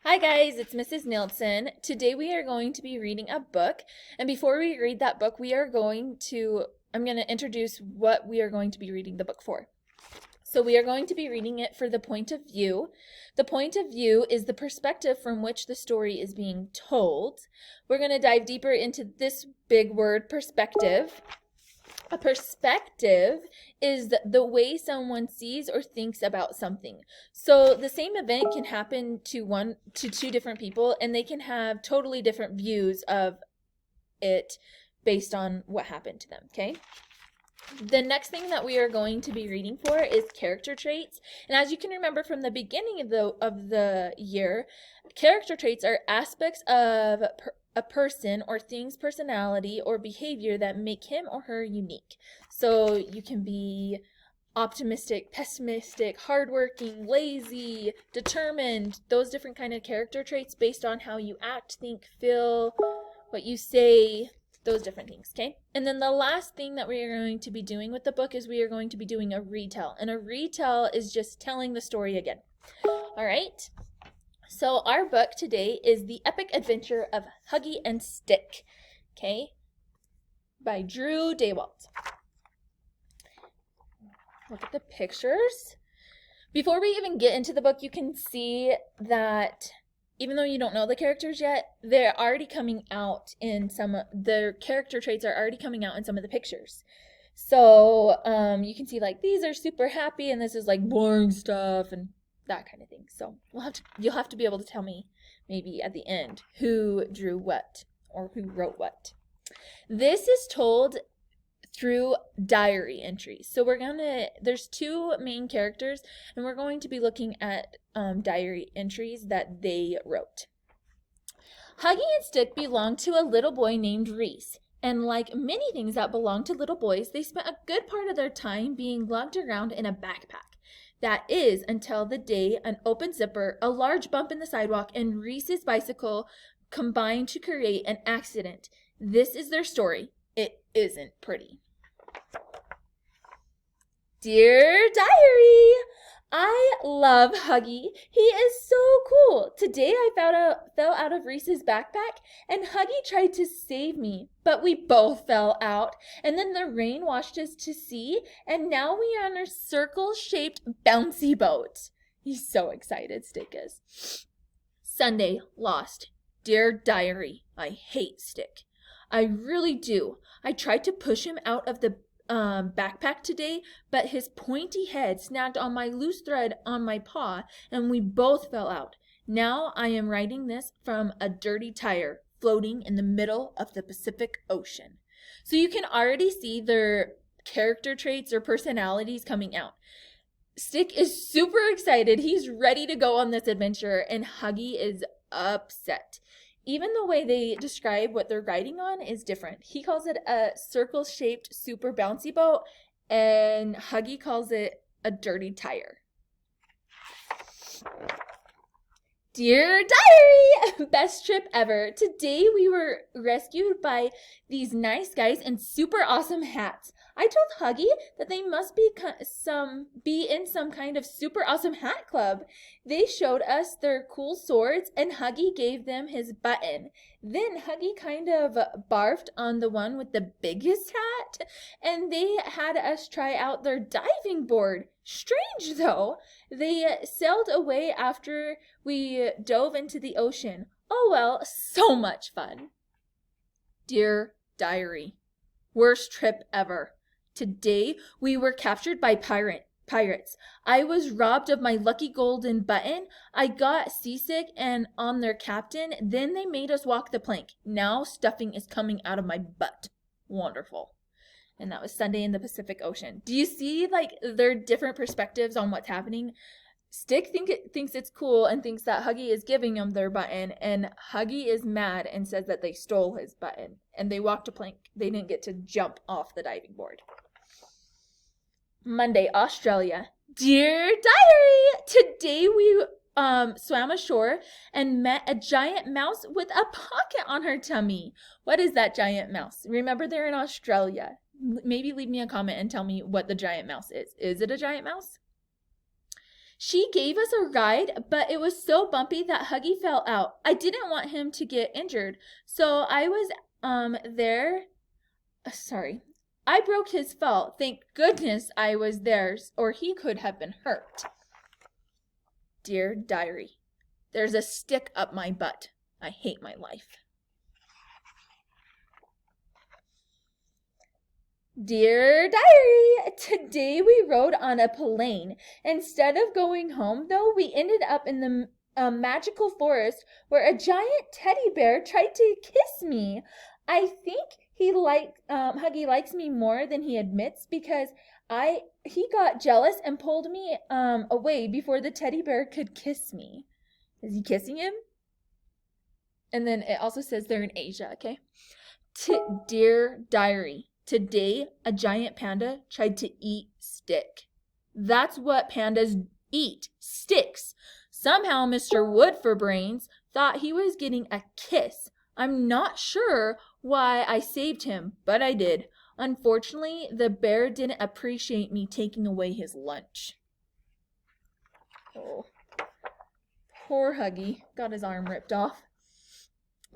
Hi guys, it's Mrs. Nielsen. Today we are going to be reading a book, and before we read that book, I'm going to introduce what we are going to be reading the book for. So we are going to be reading it for the point of view. The point of view is the perspective from which the story is being told. We're going to dive deeper into this big word, perspective. A perspective is the way someone sees or thinks about something. So the same event can happen to two different people, and they can have totally different views of it based on what happened to them, okay? The next thing that we are going to be reading for is character traits. And as you can remember from the beginning of the year, character traits are aspects of a person or thing's personality or behavior that make him or her unique. So you can be optimistic, pessimistic, hardworking, lazy, determined, those different kind of character traits based on how you act, think, feel, what you say, those different things, okay? And then the last thing that we are going to be doing with the book is we are going to be doing a retell. And a retell is just telling the story again. All right? So our book today is The Epic Adventure of Huggy and Stick, okay? By Drew Daywalt. Look at the pictures. Before we even get into the book, you can see that even though you don't know the characters yet, they're already coming out in their character traits are already coming out in some of the pictures. So you can see like these are super happy and this is like boring stuff and that kind of thing. So you'll have to be able to tell me maybe at the end who drew what or who wrote what. This is told through diary entries. So there's two main characters, and we're going to be looking at diary entries that they wrote. Huggy and Stick belonged to a little boy named Reese, and like many things that belong to little boys, they spent a good part of their time being lugged around in a backpack. That is, until the day an open zipper, a large bump in the sidewalk, and Reese's bicycle combined to create an accident. This is their story. It isn't pretty. Dear Diary, I love Huggy. He is so cool. Today I fell out of Reese's backpack and Huggy tried to save me, but we both fell out. And then the rain washed us to sea, and now we are on a circle-shaped bouncy boat. He's so excited, Stick is. Sunday, lost. Dear Diary, I hate Stick. I really do. I tried to push him out of the backpack today, but his pointy head snagged on my loose thread on my paw, and we both fell out. Now I am writing this from a dirty tire floating in the middle of the Pacific Ocean. So you can already see their character traits or personalities coming out. Stick is super excited. He's ready to go on this adventure, and Huggy is upset. Even the way they describe what they're riding on is different. He calls it a circle-shaped super bouncy boat, and Huggy calls it a dirty tire. Dear Diary, best trip ever. Today we were rescued by these nice guys in super awesome hats. I told Huggy that they must be in some kind of super awesome hat club. They showed us their cool swords and Huggy gave them his button. Then Huggy kind of barfed on the one with the biggest hat, and they had us try out their diving board. Strange though, they sailed away after we dove into the ocean. Oh well, so much fun. Dear Diary, worst trip ever. Today we were captured by pirates. I was robbed of my lucky golden button. I got seasick and on their captain. Then they made us walk the plank. Now stuffing is coming out of my butt. Wonderful. And that was Sunday in the Pacific Ocean. Do you see like their different perspectives on what's happening? Stick thinks it's cool and thinks that Huggy is giving him their button, and Huggy is mad and says that they stole his button and they walked a plank. They didn't get to jump off the diving board. Monday, Australia. Dear Diary, today we swam ashore and met a giant mouse with a pocket on her tummy. What is that giant mouse? Remember, they're in Australia. Maybe leave me a comment and tell me what the giant mouse is. Is it a giant mouse? She gave us a ride, but it was so bumpy that Huggy fell out. I didn't want him to get injured, so I was there. Sorry. I broke his fall. Thank goodness I was there, or he could have been hurt. Dear Diary, there's a stick up my butt. I hate my life. Dear Diary, today we rode on a plane. Instead of going home, though, we ended up in the magical forest where a giant teddy bear tried to kiss me. I think Huggy likes me more than he admits because he got jealous and pulled me away before the teddy bear could kiss me. Is he kissing him? And then it also says they're in Asia, okay? Dear Diary, today a giant panda tried to eat stick. That's what pandas eat, sticks. Somehow Mr. Wood for Brains thought he was getting a kiss. I'm not sure why I saved him, but I did. Unfortunately, the bear didn't appreciate me taking away his lunch. Oh, poor Huggy. Got his arm ripped off.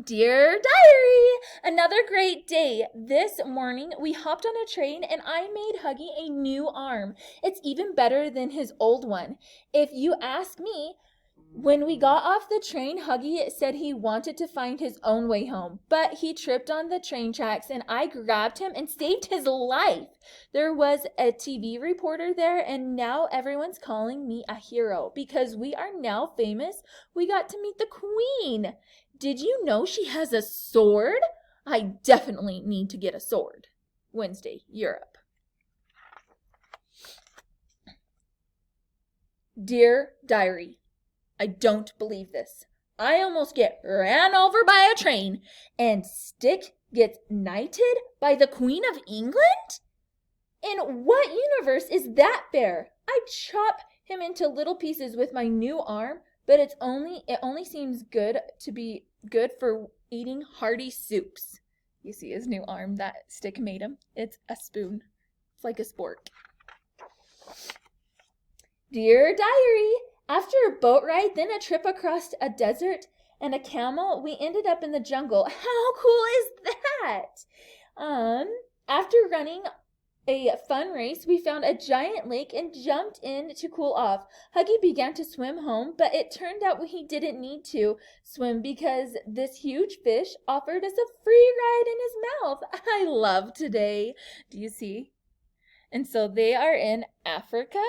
Dear Diary, another great day. This morning we hopped on a train and I made Huggy a new arm. It's even better than his old one. If you ask me, when we got off the train, Huggy said he wanted to find his own way home, but he tripped on the train tracks and I grabbed him and saved his life. There was a TV reporter there and now everyone's calling me a hero because we are now famous. We got to meet the Queen. Did you know she has a sword? I definitely need to get a sword. Wednesday, Europe. Dear Diary, I don't believe this. I almost get ran over by a train and Stick gets knighted by the Queen of England? In what universe is that bear? I chop him into little pieces with my new arm, but it only seems good to be good for eating hearty soups. You see his new arm that Stick made him? It's a spoon. It's like a spork. Dear Diary, after a boat ride, then a trip across a desert and a camel, we ended up in the jungle. How cool is that? After running a fun race, we found a giant lake and jumped in to cool off. Huggy began to swim home, but it turned out he didn't need to swim because this huge fish offered us a free ride in his mouth. I love today. Do you see? And so they are in Africa,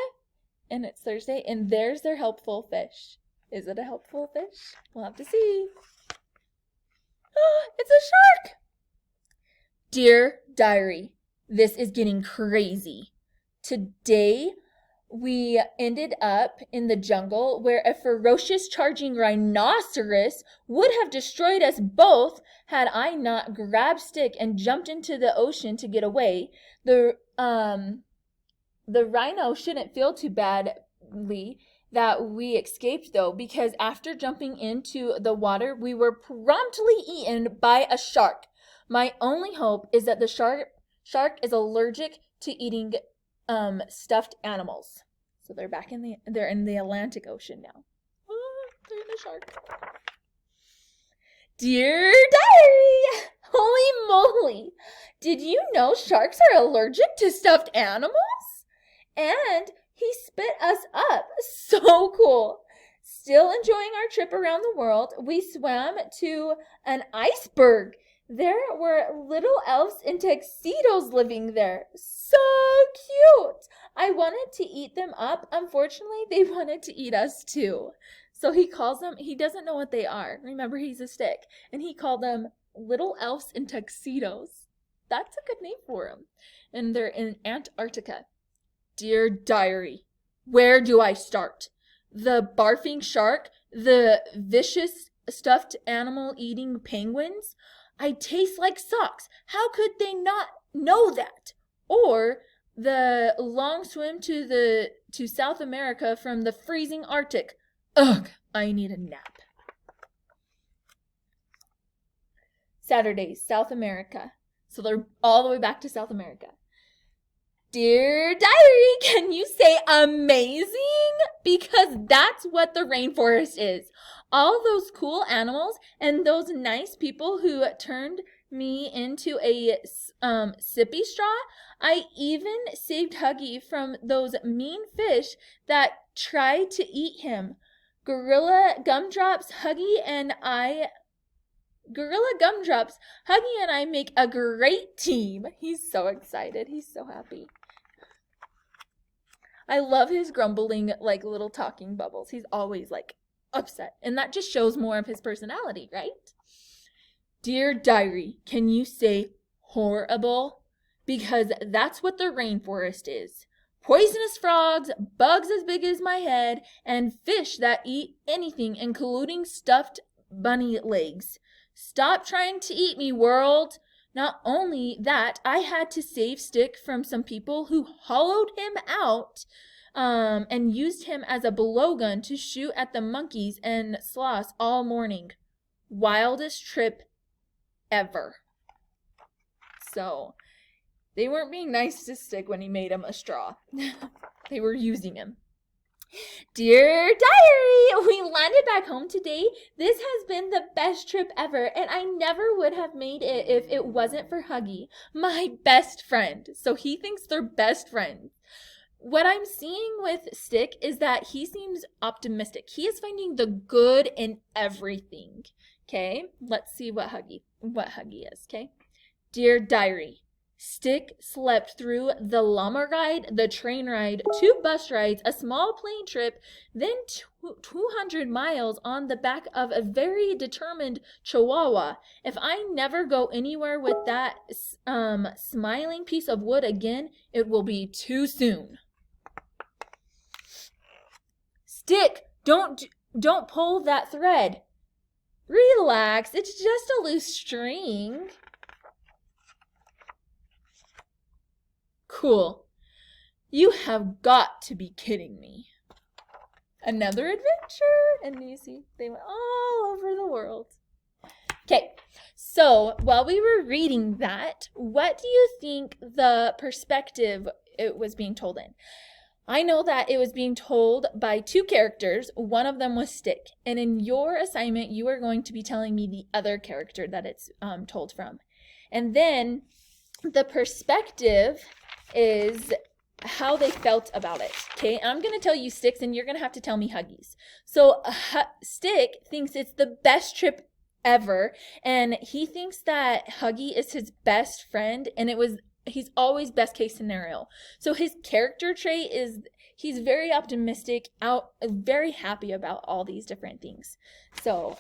and it's Thursday, and there's their helpful fish. Is it a helpful fish? We'll have to see. Oh, it's a shark! Dear Diary, this is getting crazy. Today, we ended up in the jungle where a ferocious charging rhinoceros would have destroyed us both had I not grabbed Stick and jumped into the ocean to get away. The rhino shouldn't feel too badly that we escaped though, because after jumping into the water, we were promptly eaten by a shark. My only hope is that the shark is allergic to eating stuffed animals. So they're in the Atlantic Ocean now. Oh, they're in the shark. Dear Diary, holy moly! Did you know sharks are allergic to stuffed animals? And he spit us up. So cool. Still enjoying our trip around the world, we swam to an iceberg. There were little elves in tuxedos living there. So cute. I wanted to eat them up. Unfortunately, they wanted to eat us too. So he doesn't know what they are. Remember, he's a Stick. And he called them little elves in tuxedos. That's a good name for them. And they're in Antarctica. Dear Diary, where do I start? The barfing shark? The vicious stuffed animal eating penguins? I taste like socks. How could they not know that? Or the long swim to South America from the freezing Arctic. Ugh, I need a nap. Saturday, South America. So they're all the way back to South America. Dear Diary, can you say amazing? Because that's what the rainforest is. All those cool animals and those nice people who turned me into a sippy straw. I even saved Huggy from those mean fish that tried to eat him. Gorilla Gumdrops, Huggy and I make a great team. He's so excited. He's so happy. I love his grumbling, like, little talking bubbles. He's always, like, upset. And that just shows more of his personality, right? Dear Diary, can you say horrible? Because that's what the rainforest is. Poisonous frogs, bugs as big as my head, and fish that eat anything, including stuffed bunny legs. Stop trying to eat me, world. Not only that, I had to save Stick from some people who hollowed him out and used him as a blowgun to shoot at the monkeys and sloths all morning. Wildest trip ever. So, they weren't being nice to Stick when he made him a straw. They were using him. Dear Diary, we landed back home today. This has been the best trip ever, and I never would have made it if it wasn't for Huggy, my best friend. So he thinks they're best friends. What I'm seeing with Stick is that he seems optimistic. He is finding the good in everything. Okay, let's see what Huggy is. Okay, Dear Diary. Stick slept through the llama ride, the train ride, 2 bus rides, a small plane trip, then 200 miles on the back of a very determined chihuahua. If I never go anywhere with that smiling piece of wood again, it will be too soon. Stick, don't pull that thread. Relax, it's just a loose string. Cool. You have got to be kidding me. Another adventure. And you see, they went all over the world. Okay, so while we were reading that, what do you think the perspective it was being told in? I know that it was being told by 2 characters. One of them was Stick. And in your assignment, you are going to be telling me the other character that it's told from. And then the perspective is how they felt about it. Okay, I'm going to tell you Sticks, and you're going to have to tell me Huggies. So Stick thinks it's the best trip ever, and he thinks that Huggy is his best friend, and he's always best case scenario. So his character trait is he's very optimistic, very happy about all these different things. So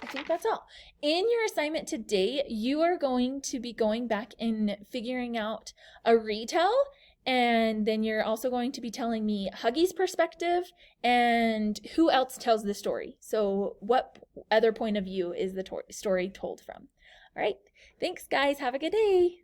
I think that's all. In your assignment today, you are going to be going back and figuring out a retell, and then you're also going to be telling me Huggy's perspective and who else tells the story. So what other point of view is the story told from? All right. Thanks, guys. Have a good day.